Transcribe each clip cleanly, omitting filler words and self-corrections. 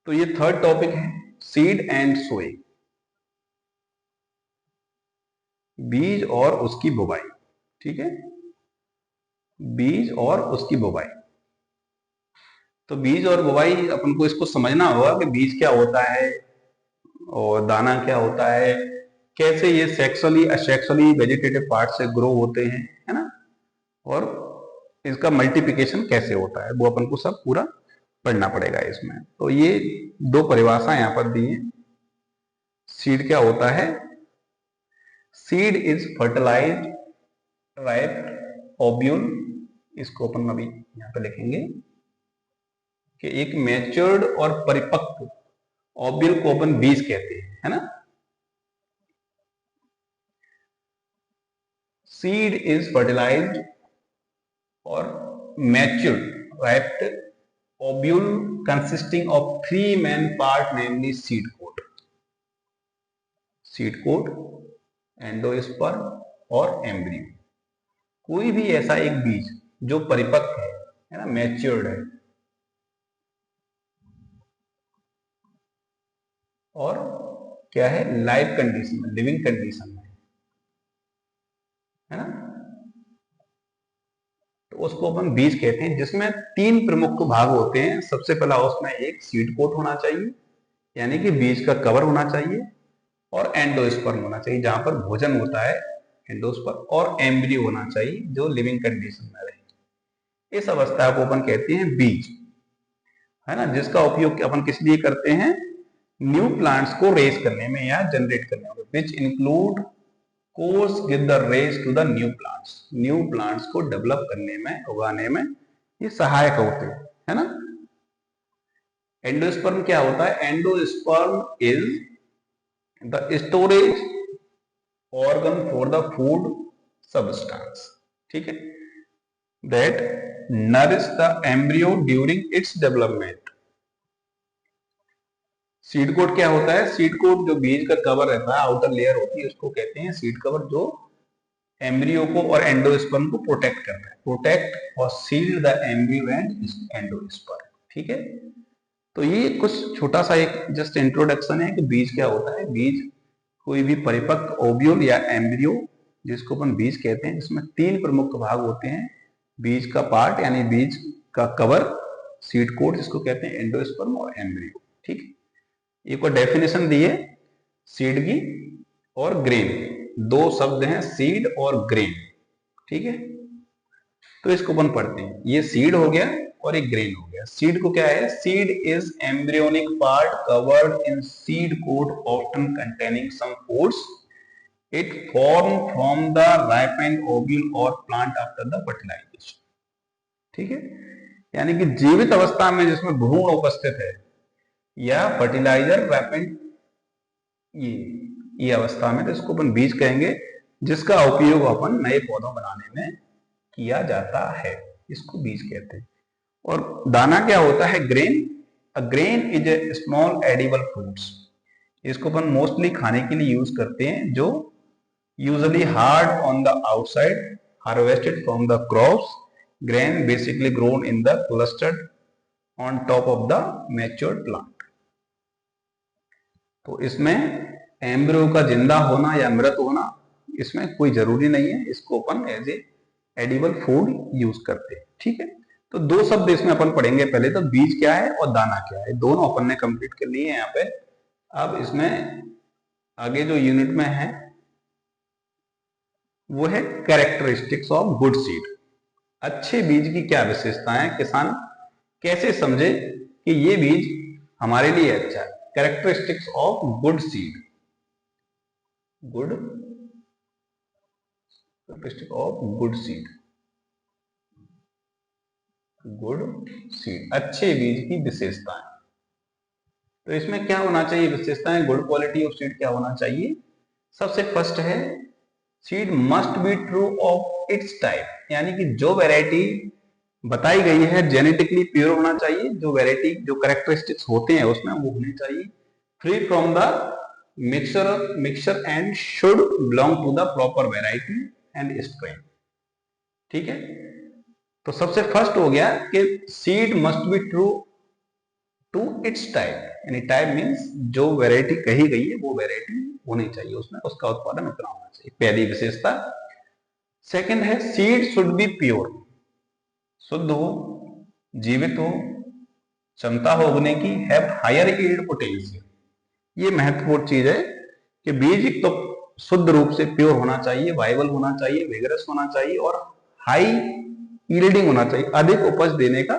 तो ये third topic है, सीड एंड सोइंग, बीज और उसकी बुवाई। ठीक है, बीज और उसकी बुवाई। तो बीज और बुवाई अपन को इसको समझना होगा कि बीज क्या होता है और दाना क्या होता है, कैसे ये सेक्सुअली असेक्सुअली वेजिटेटिव पार्ट से ग्रो होते हैं, है ना, और इसका मल्टीप्लिकेशन कैसे होता है, वो अपन को सब पूरा पढ़ना पड़ेगा इसमें। तो ये दो परिभाषा यहाँ पर दी है। सीड क्या होता है? Seed is fertilized ripe ovule, इसको अपन अभी यहाँ पे लिखेंगे कि एक मैच्योर्ड और परिपक्व ओव्यूल को अपन बीज कहते हैं, है ना। सीड इज फर्टिलाइज्ड और matured riped ovule consisting of three main part, namely seed coat, seed coat, endosperm और एम्ब्रियो। कोई भी ऐसा एक बीज जो परिपक्व है ना, मैच्योर्ड है, और क्या है, लाइव कंडीशन में, लिविंग कंडीशन में, है ना, तो उसको अपन बीज कहते हैं, जिसमें तीन प्रमुख भाग होते हैं। सबसे पहला उसमें एक सीड कोट होना चाहिए, यानी कि बीज का कवर होना चाहिए, और एंडोस्पर्म होना चाहिए जहां पर भोजन होता है, एंडोस्पर्म, और एम्ब्रियो होना चाहिए जो लिविंग कंडीशन में रहे। इस अवस्था को अपन कहते हैं बीज, है ना, जिसका उपयोग अपन किस लिए करते हैं, न्यू प्लांट्स को रेज करने में या जनरेट करने में, which include course give the rise to the new plants, new plants को डेवलप करने में, उगाने में ये सहायक होते हैं, है ना। एंडोस्पर्म क्या होता है? Endosperm is the storage organ for the food substance, ठीक है, that nourish the embryo during its development. Seed coat क्या होता है? सीड कोट जो बीज का कवर रहता है, आउटर लेयर होती है, उसको कहते हैं सीड कवर, जो एम्ब्रियो को और एंडोस्पर्म को प्रोटेक्ट करता है, प्रोटेक्ट और sealed the embryo and endosperm, ठीक है। तो ये कुछ छोटा सा एक जस्ट इंट्रोडक्शन है कि बीज क्या होता है। बीज कोई भी परिपक्व ओव्यूल या एम्ब्रियो, जिसको अपन बीज कहते हैं, जिसमें तीन प्रमुख भाग होते हैं, बीज का पार्ट यानी बीज का कवर, सीड कोट जिसको कहते हैं, एंडोस्पर्म और एम्ब्रियो, ठीक है। एक और डेफिनेशन दी है सीड की और ग्रेन, दो शब्द हैं सीड और ग्रेन, ठीक है। तो इसको अपन पढ़ते हैं, ये सीड हो गया और एक ग्रेन हो गया। सीड को क्या है? Seed is embryonic part covered in seed coat often containing some foods, it form from the ripened ovule और प्लांट आफ्टर द फर्टिलाइजेशन, ठीक है। यानी कि जीवित अवस्था में जिसमें भ्रूण उपस्थित है या फर्टिलाइजर राइपेंड, ये अवस्था में, तो इसको अपन बीज कहेंगे, जिसका उपयोग अपन नए पौधों बनाने में किया जाता है, इसको बीज कहते हैं। और दाना क्या होता है? Grain. A grain is a small edible fruits, इसको अपन मोस्टली खाने के लिए यूज करते हैं, जो usually hard on the outside, harvested from the crops, grain basically grown in the clustered on top of the matured plant. तो इसमें embryo का जिंदा होना या मृत होना इसमें कोई जरूरी नहीं है, इसको अपन as a edible food use करते हैं, ठीक है। तो दो शब्द इसमें अपन पढ़ेंगे, पहले तो बीज क्या है और दाना क्या है, दोनों अपन ने कंप्लीट कर लिए हैं यहाँ पे। अब इसमें आगे जो यूनिट में है वो है कैरेक्टरिस्टिक्स ऑफ गुड सीड, अच्छे बीज की क्या विशेषताएं, किसान कैसे समझे कि ये बीज हमारे लिए अच्छा है। Characteristics of good seed, good characteristic of good seed, good seed, अच्छे बीज की विशेषताएं। तो इसमें क्या होना चाहिए विशेषताएं, गुड क्वालिटी ऑफ सीड क्या होना चाहिए? सबसे फर्स्ट है, seed must be true of its type, यानी कि जो वैरायटी बताई गई है जेनेटिकली प्योर होना चाहिए, जो वैरायटी जो कैरेक्टरिस्टिक्स होते हैं उसमें वो होने चाहिए, free from the mixture and should belong to the proper variety and strain, ठीक है। तो सबसे फर्स्ट हो गया कि seed must be true to its type, यानी टाइप मीन्स जो वेराइटी कही गई है वो वेराइटी होनी चाहिए उसमें, उसका उत्पादन उतना होना चाहिए, पहली विशेषता। सेकंड है सीड शुड बी प्योर, शुद्ध हो, जीवित हो, क्षमता हो उगने की, हैव हायर यील्ड पोटेंशियल। ये महत्वपूर्ण चीज है कि बीज एक तो शुद्ध रूप से प्योर होना चाहिए, वाइबल होना चाहिए, विगरस होना चाहिए और हाई यील्डिंग होना चाहिए, अधिक उपज देने का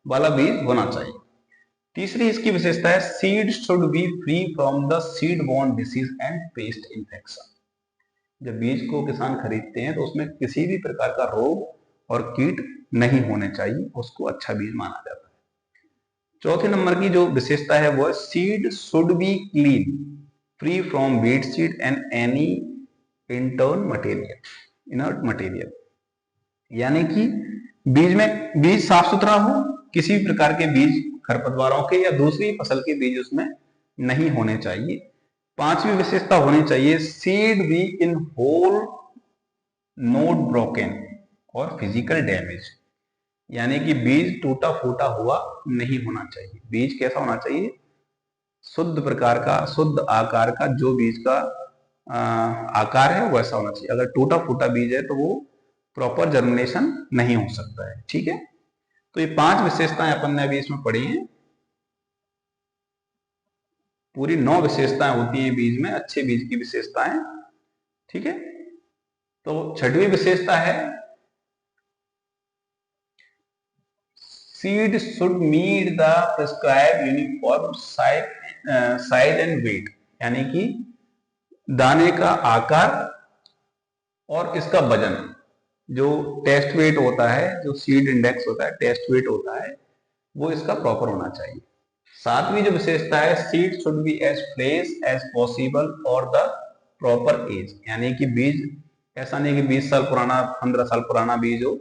वाला बीज होना चाहिए। तीसरी इसकी विशेषता है seed should B free from the seed born disease and paste infection. जब बीज को किसान खरीदते हैं तो उसमें किसी भी प्रकार का रोग और कीट नहीं होने चाहिए, उसको अच्छा बीज माना जाता है। चौथे नंबर की जो विशेषता है वो seed should B clean free from weed seed and any intern material, inert material, यानी कि बीज साफ सुथरा हो, किसी भी प्रकार के बीज खरपतवारों के या दूसरी फसल के बीज उसमें नहीं होने चाहिए। पांचवी विशेषता होनी चाहिए seed be in whole not broken और फिजिकल डैमेज, यानी कि बीज टूटा फूटा हुआ नहीं होना चाहिए। बीज कैसा होना चाहिए? शुद्ध प्रकार का, शुद्ध आकार का, जो बीज का आकार है वैसा होना चाहिए। अगर टूटा फूटा बीज है तो वो प्रॉपर जर्मिनेशन नहीं हो सकता है। ठीक है, तो ये 5 विशेषताएं अपन ने अभी इसमें पढ़ी हैं। पूरी 9 विशेषताएं होती हैं बीज में, अच्छे बीज की विशेषताएं। ठीक है, तो 6वीं विशेषता है seed should meet the prescribed uniform size and weight, यानी कि दाने का आकार और इसका वजन, जो टेस्ट वेट होता है, जो सीड इंडेक्स होता है, टेस्ट वेट होता है, वो इसका प्रॉपर होना चाहिए। 7वीं जो विशेषता है seed should be as fresh as possible और द प्रॉपर एज, यानी कि बीज ऐसा नहीं कि 20 साल पुराना, 15 साल पुराना बीज हो,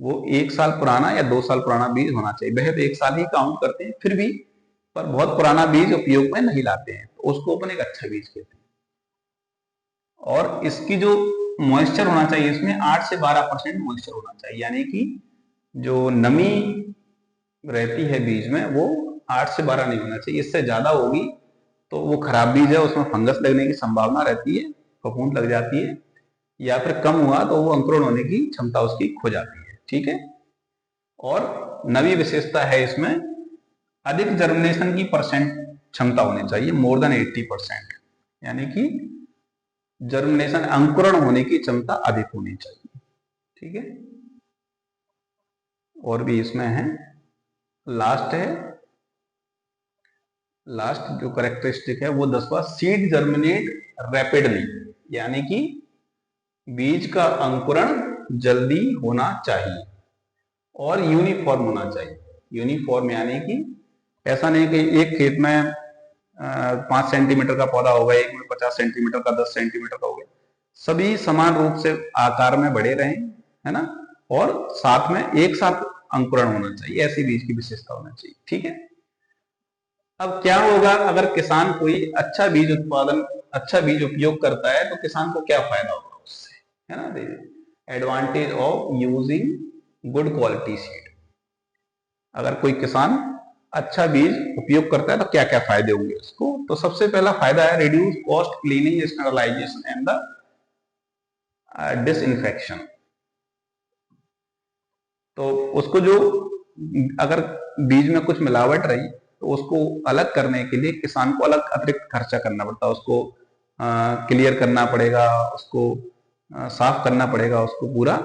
वो 1 साल पुराना या 2 साल पुराना बीज होना चाहिए। वह तो 1 साल ही काउंट करते हैं फिर भी, पर बहुत पुराना बीज उपयोग में नहीं लाते हैं, तो उसको अपन एक अच्छा बीज कहते हैं। और इसकी जो मॉइस्चर होना चाहिए, इसमें 8 से 12% मॉइस्चर होना चाहिए, यानी कि जो नमी रहती है बीज में वो 8 से 12 नहीं होना चाहिए। इससे ज्यादा होगी तो वो खराब बीज है, उसमें फंगस लगने की संभावना रहती है, फफूंद लग जाती है, या फिर कम हुआ तो वो अंकुरण होने की क्षमता उसकी खो जाती है। ठीक है, और नवी विशेषता है इसमें अधिक जर्मिनेशन की परसेंट क्षमता होनी चाहिए, मोर देन 80%, यानी कि जर्मिनेशन, अंकुरण होने की क्षमता अधिक होनी चाहिए। ठीक है, और भी इसमें है, लास्ट है, लास्ट जो करेक्टरिस्टिक है वो 10वां सीड जर्मिनेट रैपिडली, यानी कि बीज का अंकुरण जल्दी होना चाहिए और यूनिफॉर्म होना चाहिए। यूनिफॉर्म यानी कि ऐसा नहीं कि एक खेत में 5 सेंटीमीटर का पौधा होगा, एक में 50 सेंटीमीटर का, 10 सेंटीमीटर का होगा, सभी समान रूप से आकार में बढ़े रहें, है ना, और साथ में एक साथ अंकुरण होना चाहिए, ऐसी बीज की विशेषता होना चाहिए। ठीक है, अब क्या होगा अगर किसान कोई अच्छा बीज उत्पादन, अच्छा बीज उपयोग करता है तो किसान को क्या फायदा होगा उससे, है ना। Advantage of using good quality seed, अगर कोई किसान अच्छा बीज उपयोग करता है तो क्या क्या फायदे होंगे उसको। तो सबसे पहला फायदा है reduce cost, cleaning, sterilization and the disinfection. तो उसको जो, अगर बीज में कुछ मिलावट रही तो उसको अलग करने के लिए किसान को अलग अतिरिक्त खर्चा करना पड़ता है, उसको क्लियर करना पड़ेगा, उसको साफ करना पड़ेगा, उसको पूरा,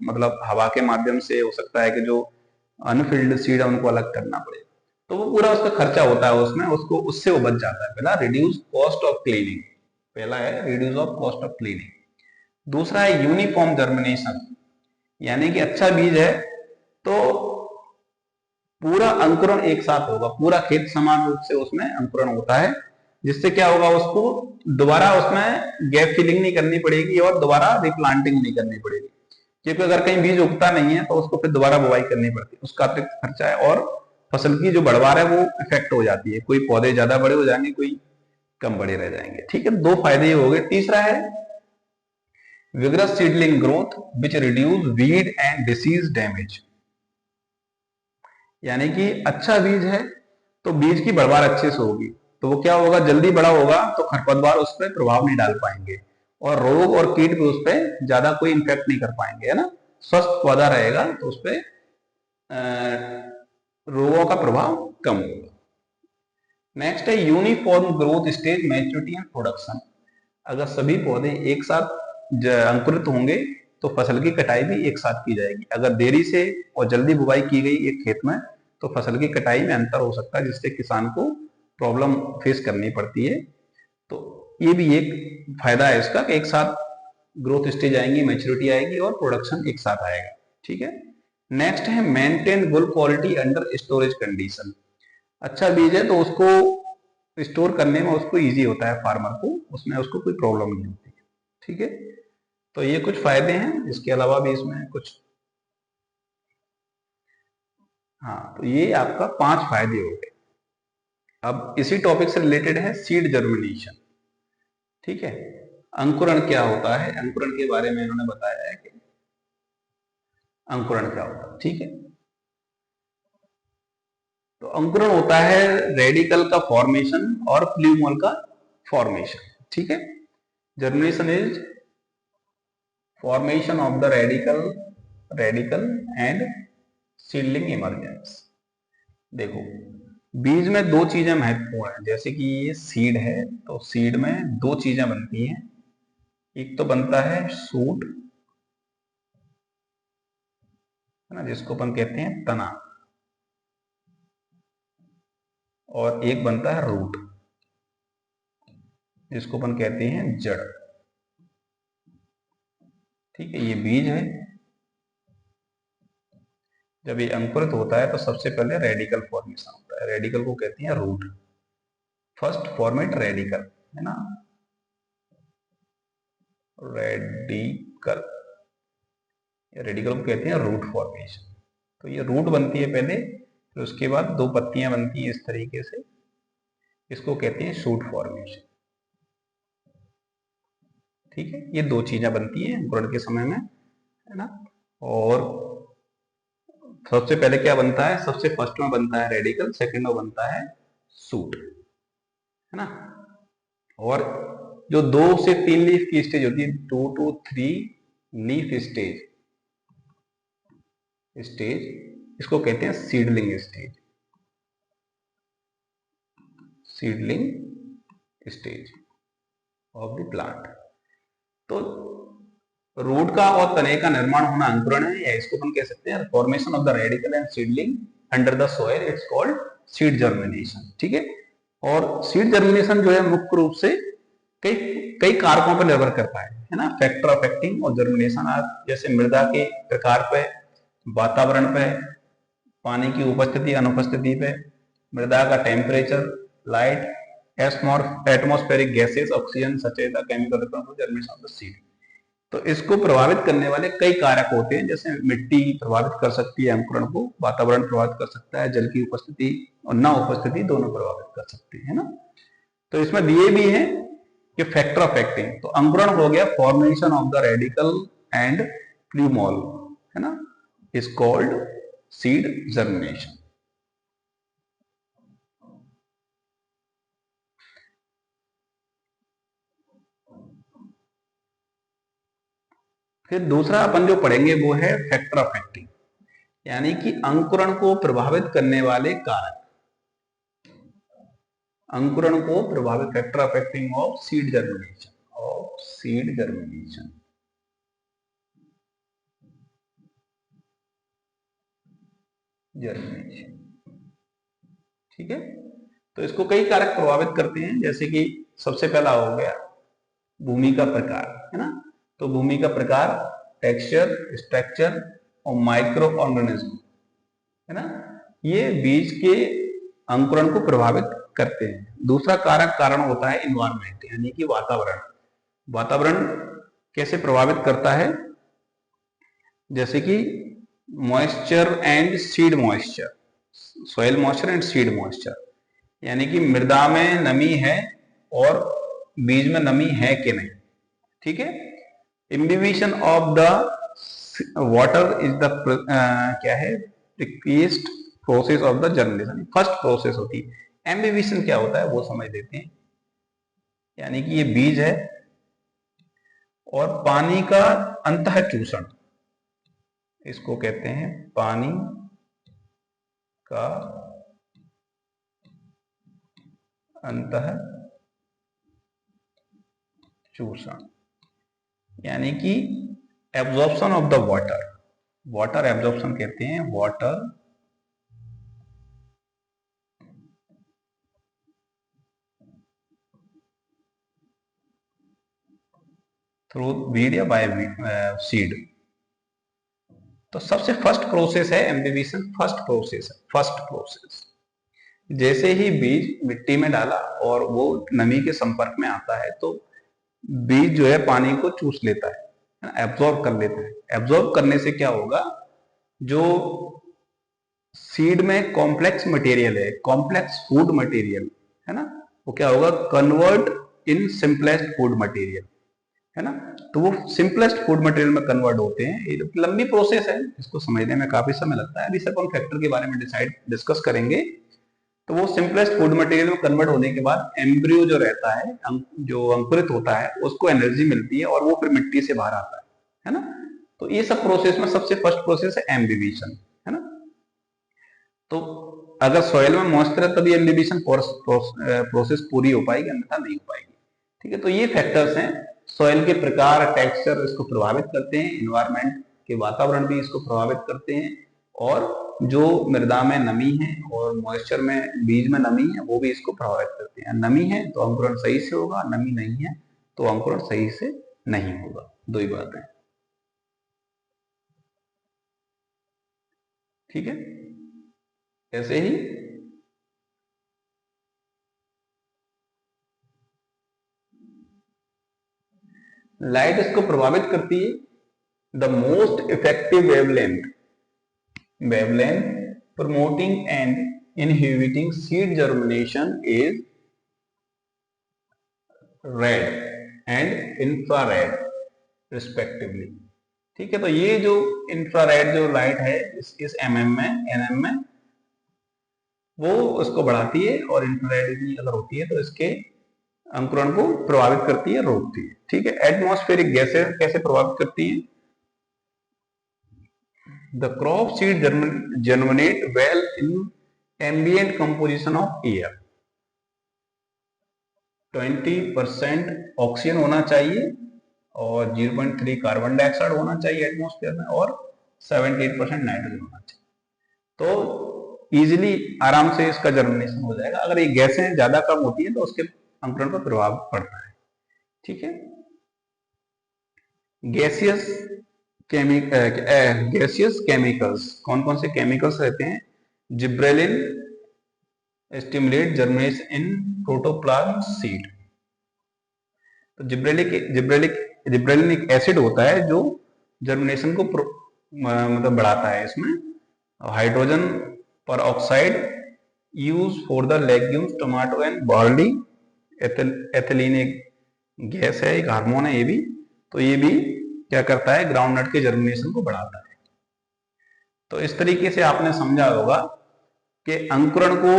मतलब हवा के माध्यम से हो सकता है कि जो अनफिल्ड सीड है उनको अलग करना पड़ेगा, तो वो पूरा उसका खर्चा होता है उसमें, उसको उससे वो बच जाता है। पहला रिड्यूस कॉस्ट ऑफ क्लीनिंग, पहला है reduce of cost of cleaning. दूसरा है यूनिफॉर्म जर्मिनेशन, यानी कि अच्छा बीज है तो पूरा अंकुरण एक साथ होगा, पूरा खेत समान रूप से उसमें अंकुरण होता है, जिससे क्या होगा, उसको दोबारा उसमें गैप फिलिंग नहीं करनी पड़ेगी और दोबारा रिप्लांटिंग नहीं करनी पड़ेगी, क्योंकि अगर कहीं बीज उगता नहीं है तो उसको फिर दोबारा बुवाई करनी पड़ती है, उसका अतिरिक्त खर्चा है और फसल की जो बढ़वार है वो इफेक्ट हो जाती है, कोई पौधे ज्यादा बड़े हो जाएंगे, कोई कम बड़े रह जाएंगे। ठीक है, 2 फायदे ये हो गए। तीसरा है vigorous seedling growth which reduce weed and disease damage, यानी कि अच्छा बीज है तो बीज की बढ़वार अच्छे से होगी, तो वो क्या होगा, जल्दी बड़ा होगा तो खरपतवार उस पर प्रभाव नहीं डाल पाएंगे और रोग और कीट भी उस पर ज्यादा कोई इम्पैक्ट नहीं कर पाएंगे, है ना। स्वस्थ पौधा रहेगा तो उस पर रोगों का प्रभाव कम होगा। नेक्स्ट है uniform growth stage, maturity and production. अगर सभी पौधे एक साथ अंकुरित होंगे तो फसल की कटाई भी एक साथ की जाएगी। अगर देरी से और जल्दी बुवाई की गई एक खेत में तो फसल की कटाई में अंतर हो सकता है, जिससे किसान को प्रॉब्लम फेस करनी पड़ती है। तो ये भी एक फायदा है इसका कि एक साथ ग्रोथ स्टेज आएंगी, मैच्योरिटी आएगी और प्रोडक्शन एक साथ आएगा। ठीक है। नेक्स्ट है maintain good quality under storage condition. अच्छा बीज है तो उसको स्टोर करने में उसको इजी होता है फार्मर को, उसमें उसको कोई प्रॉब्लम नहीं होती। ठीक है। तो ये कुछ फायदे हैं, इसके अलावा भी इसमें कुछ, हाँ, तो ये आपका 5 फायदे हो गए। अब इसी टॉपिक से रिलेटेड है सीड जर्मिनेशन। ठीक है। अंकुरण क्या होता है, अंकुरण के बारे में इन्होंने बताया है कि अंकुरण क्या होता है। ठीक है। तो अंकुरण होता है रेडिकल का फॉर्मेशन और प्ल्यूमोल का फॉर्मेशन। ठीक है। Germination is formation of the radicle and seedling emergence. देखो बीज में 2 चीजें महत्वपूर्ण है, जैसे कि ये सीड है तो सीड में 2 चीजें बनती हैं। एक तो बनता है शूट, है ना, जिसको अपन कहते हैं तना, और एक बनता है रूट, जिसको अपन कहते हैं जड़। ठीक है। ये बीज है, जब ये अंकुरित होता है तो सबसे पहले रेडिकल फॉर्मेशन होता है, रेडिकल को कहते हैं रूट। फर्स्ट फॉर्मेट रेडिकल, है ना, रेडिकल, रेडिकल को कहते हैं रूट फॉर्मेशन। तो ये रूट बनती है पहले, फिर उसके बाद 2 पत्तियां बनती हैं इस तरीके से, इसको कहते हैं शूट फॉर्मेशन। ठीक है। ये 2 चीजें बनती हैं अंकुरण के समय में, है ना। और सबसे पहले क्या बनता है, सबसे फर्स्ट में बनता है रेडिकल, सेकंड में बनता है शूट, है ना। और जो 2 से 3 लीफ की स्टेज होती है, 2 to 3 लीफ स्टेज, इसको कहते हैं seedling stage, seedling stage of the plant. तो रूट का और तने का निर्माण होना अंकुरण है, या इसको अपन कह सकते हैं formation of the radicle and seedling under the soil, it's called seed germination. ठीक है। और सीड जर्मिनेशन जो है मुख्य रूप से कई कई कारकों पर निर्भर करता है ना। फैक्टर अफेक्टिंग और जर्मिनेशन, जैसे मृदा के प्रकार पे, वातावरण पे, पानी की उपस्थिति अनुपस्थिति पे, मृदा का temperature, light, atmospheric gases, oxygen such as the chemical germination of the seed. तो इसको प्रभावित करने वाले कई कारक होते हैं, जैसे मिट्टी प्रभावित कर सकती है अंकुरण को, वातावरण प्रभावित कर सकता है, जल की उपस्थिति और ना उपस्थिति दोनों प्रभावित कर सकती है ना। तो इसमें दिए भी हैं कि फैक्टर अफेक्टिंग, तो अंकुरण हो गया formation of the radicle and plumule, है ना, इज कॉल्ड सीड जर्मिनेशन। फिर दूसरा अपन जो पढ़ेंगे वो है फैक्टर अफेक्टिंग, यानी कि अंकुरण को प्रभावित करने वाले कारक, अंकुरण को प्रभावित, factor affecting of seed germination, of seed germination. Germination. ठीक है। तो इसको कई कारक प्रभावित करते हैं, जैसे कि सबसे पहला हो गया भूमि का प्रकार, है ना। तो भूमि का प्रकार, टेक्सचर, स्ट्रक्चर और माइक्रो ऑर्गेनिज्म, है ना, ये बीज के अंकुरण को प्रभावित करते हैं। दूसरा कारक कारण होता है इन्वायरमेंट, यानी कि वातावरण। वातावरण कैसे प्रभावित करता है, जैसे कि moisture and seed moisture, soil moisture and seed moisture, यानी कि मृदा में नमी है और बीज में नमी है कि नहीं। ठीक है। Imbibition of the water is the क्या है, prerequisite process of the germination, first process होती है। एम्बिविशन क्या होता है वो समझ लेते हैं। यानी कि ये बीज है और पानी का अंतः चूषण, इसको कहते हैं पानी का अंतः चूषण, यानी कि absorption of the water, water absorption कहते हैं, वाटर थ्रू बीड या बाय सीड। तो सबसे फर्स्ट प्रोसेस है एम्बिविशन, फर्स्ट प्रोसेस है, फर्स्ट प्रोसेस। जैसे ही बीज मिट्टी में डाला और वो नमी के संपर्क में आता है तो बीज जो है पानी को चूस लेता है, एब्जॉर्ब कर लेता है। एब्जॉर्ब करने से क्या होगा, जो सीड में कॉम्प्लेक्स मटेरियल है, कॉम्प्लेक्स फूड मटेरियल है ना, वो क्या होगा, convert in simplest food material, है ना। तो वो सिंपलेस्ट फूड मटेरियल में कन्वर्ट होते हैं। ये लंबी प्रोसेस है, इसको समझने में काफी समय लगता है। अभी सिर्फ हम फैक्टर के बारे में डिस्कस करेंगे। तो वो सिंपलेस्ट फूड मटेरियल में कन्वर्ट होने के बाद एम्ब्रियो जो रहता है, जो अंकुरित होता है, उसको एनर्जी मिलती है और वो फिर मिट्टी से बाहर आता है ना। तो ये सब प्रोसेस में सबसे फर्स्ट प्रोसेस है एम्बिविशन, है ना। तो अगर सॉइल में मॉइस्चर है तभी एम्बिविशन प्रोसेस पूरी हो पाएगी, अन्यथा नहीं हो पाएगी। ठीक है, तो ये फैक्टर्स हैं, सॉइल के प्रकार, टेक्सचर इसको प्रभावित करते हैं, इन्वायरमेंट के वातावरण भी इसको प्रभावित करते हैं, और जो मृदा में नमी है और मॉइस्चर में, बीज में नमी है, वो भी इसको प्रभावित करते हैं। नमी है तो अंकुरण सही से होगा, नमी नहीं है तो अंकुरण सही से नहीं होगा, दो ही बात है। ठीक है, ऐसे ही लाइट इसको प्रभावित करती है। The most effective wavelength promoting and inhibiting seed germination is red and infrared respectively। ठीक है, तो ये जो इंफ्रारेड जो लाइट है इस एमएम में, एनएम में, वो उसको बढ़ाती है, और इंफ्रारेड इतनी अगर होती है तो इसके अंकुरण को प्रभावित करती है, रोकती है। ठीक है, एटमॉस्फेरिक गैसें कैसे प्रभावित करती हैं। The crop seed germinate well in ambient composition of air। 20% oxygen होना चाहिए और 0.3 कार्बन डाइऑक्साइड होना चाहिए एटमॉस्फेयर में, और 78% नाइट्रोजन होना चाहिए। तो इजीली, आराम से इसका जर्मिनेशन हो जाएगा। अगर ये गैसें ज्यादा कम होती है तो उसके अंकुरण पर प्रभाव पड़ता है। ठीक है, गैसियस केमिकल्स, कौन कौन से केमिकल्स रहते हैं। जिब्रेलिन स्टिमुलेट जर्मिनेशन इन प्रोटोप्लाज्म सीड। तो जिब्रेलिन एक एसिड होता है जो जर्मिनेशन को मतलब बढ़ाता है इसमें। हाइड्रोजन पर oxide use for the legumes, tomato and barley. Ethylene एक गैस है, एक हार्मोन है ये भी। तो ये भी क्या करता है, ग्राउंडनट के जर्मिनेशन को बढ़ाता है। तो इस तरीके से आपने समझा होगा कि अंकुरण को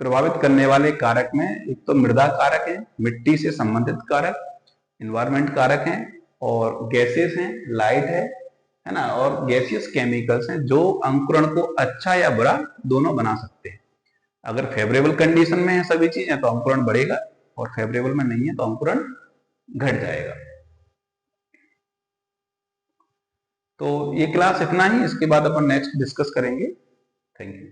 प्रभावित करने वाले कारक में एक तो मृदा कारक है, मिट्टी से संबंधित कारक, इन्वायरमेंट कारक हैं, और गैसेस हैं, लाइट है ना, और गैसियस केमिकल्स हैं जो अंकुरण को अच्छा या बुरा दोनों बना सकते हैं। अगर फेवरेबल कंडीशन में है सभी चीजें तो अंकुरण बढ़ेगा, और फेवरेबल में नहीं है तो अंकुरण घट जाएगा। तो ये क्लास इतना ही, इसके बाद अपन नेक्स्ट डिस्कस करेंगे। Thank you.